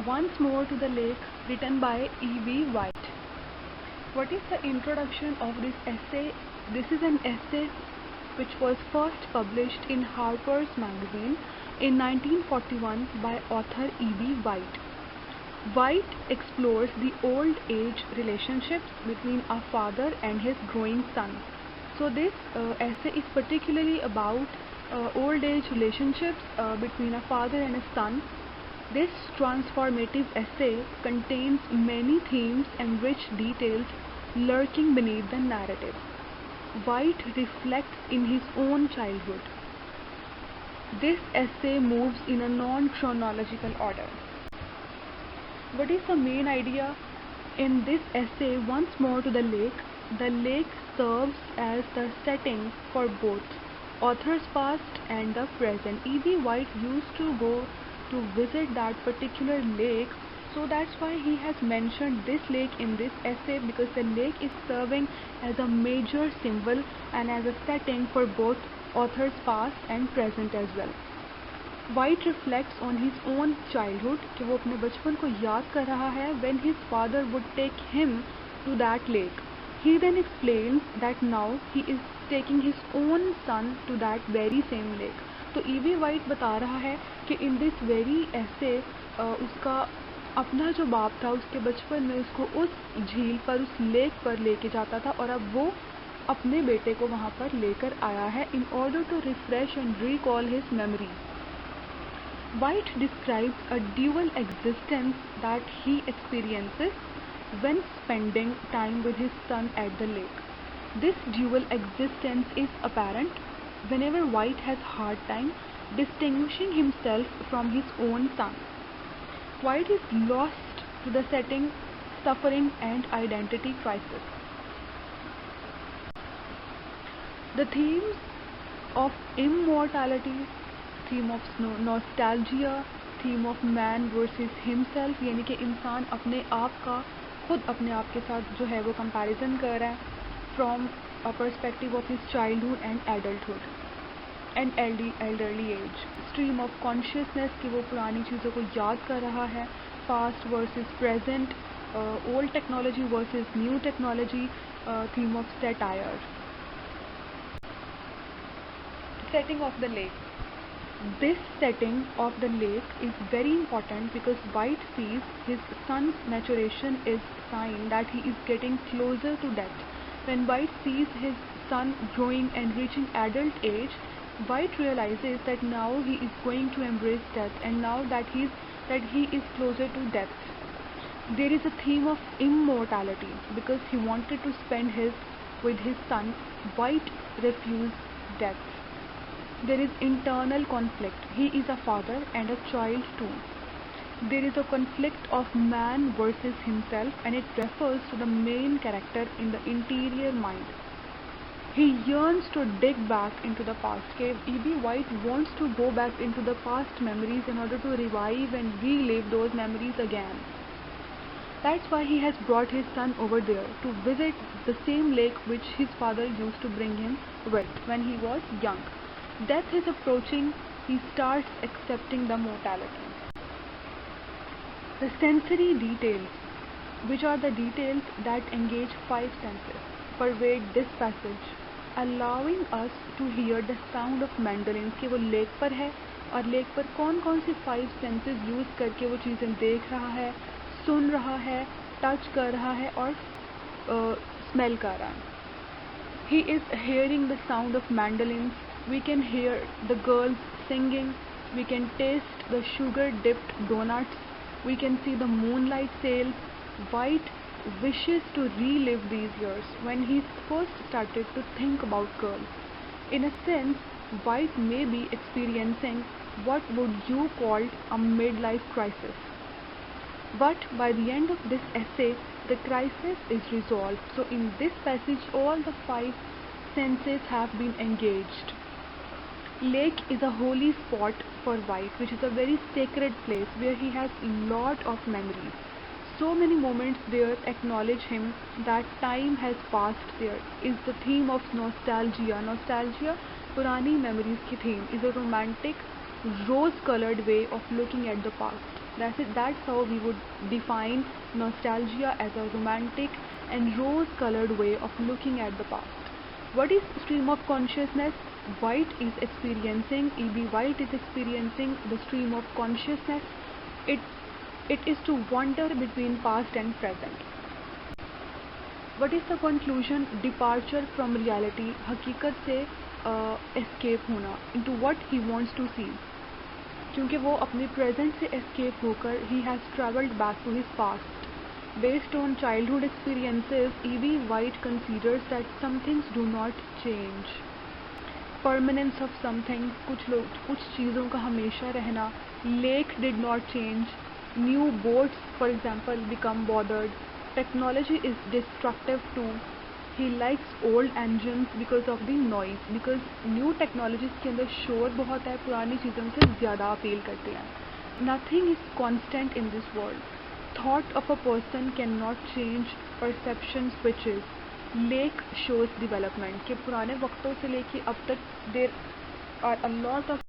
Once More to the Lake, written by E.B. White. What is the introduction of this essay? This is an essay which was first published in Harper's Magazine in 1941 by author E.B. White. White explores the old age relationships between a father and his growing son. So this essay is particularly about old age relationships between a father and a son. This transformative essay contains many themes and rich details lurking beneath the narrative. White reflects in his own childhood. This essay moves in a non-chronological order. What is the main idea? In this essay, Once More to the lake serves as the setting for both author's past and the present. E.B. White used to go to visit that particular lake, so that's why he has mentioned this lake in this essay, because the lake is serving as a major symbol and as a setting for both author's past and present as well. White reflects on his own childhood कि वो अपने बचपन को याद कर रहा है when his father would take him to that lake. He then explains that now he is taking his own son to that very same lake. तो E.B. White बता रहा है कि in this very essay उसका अपना जो बाप था उसके बचपन में उसको उस झील पर, उस लेक पर लेके जाता था, और अब वो अपने बेटे को वहाँ पर लेकर आया है in order to refresh and recall his memories. White describes a dual existence that he experiences when spending time with his son at the lake. This dual existence is apparent whenever White has hard time distinguishing himself from his own son. White is lost to the setting, suffering and identity crisis. The themes of immortality, theme of nostalgia, theme of man versus himself, यानी कि इंसान अपने आप का खुद अपने आप के साथ जो है वो कंपैरिजन कर रहा है from a perspective of his childhood and adulthood and elderly age. Stream of consciousness कि वो पुरानी चीज़ों को याद कर रहा है, past versus present, old technology versus new technology, theme of satire. Setting of the lake. This setting of the lake is very important because White sees his son's maturation is sign that he is getting closer to death. When White sees his son growing and reaching adult age, White realizes that now he is going to embrace death, and now that he is closer to death. There is a theme of immortality because he wanted to spend with his son. White refused death. There is internal conflict. He is a father and a child too. There is a conflict of man versus himself, and it refers to the main character in the interior mind. He yearns to dig back into the past. E.B. White wants to go back into the past memories in order to revive and relive those memories again. That's why he has brought his son over there to visit the same lake which his father used to bring him with when he was young. Death is approaching. He starts accepting the mortality. The sensory details, which are the details that engage five senses, pervade this passage, allowing us to hear the sound of mandolins कि वो lake पर है और lake पर कौन कौन सी five senses use करके वो चीज़ें देख रहा है, सुन रहा है, टच कर रहा है और स्मेल कर रहा है. He is hearing the sound of mandolins. We can hear the girls singing. We can taste the sugar-dipped donuts. We can see the moonlight sails. White wishes to relive these years when he first started to think about girls. In a sense, White may be experiencing what would you call a midlife crisis. But by the end of this essay, the crisis is resolved. So in this passage, all the five senses have been engaged. Lake is a holy spot for White, which is a very sacred place where he has a lot of memories. So many moments there acknowledge him that time has passed there. Is the theme of nostalgia. Nostalgia, purani memories ki theme, is a romantic rose-colored way of looking at the past. That's how we would define nostalgia, as a romantic and rose-colored way of looking at the past. What is stream of consciousness? White is experiencing, E.B. White is experiencing the stream of consciousness. It, it is to wander between past and present. What is the conclusion? Departure from reality, हकीकत से escape होना, into what he wants to see. क्योंकि वो अपने present से escape होकर he has travelled back to his past. Based on childhood experiences, E.B. White considers that some things do not change. Permanence of something, कुछ चीज़ों का हमेशा रहना. Lake did not change. New boats, for example, become bothered. Technology is destructive too. He likes old engines because of the noise. Because new technologies के अंदर शोर बहुत है, पुरानी चीज़ों से ज़्यादा अपील करते हैं. Nothing is constant in this world. Thought of a person cannot change, perception switches. Lake shows development. कि पुराने वक्तों से लेके अब तक there are a lot of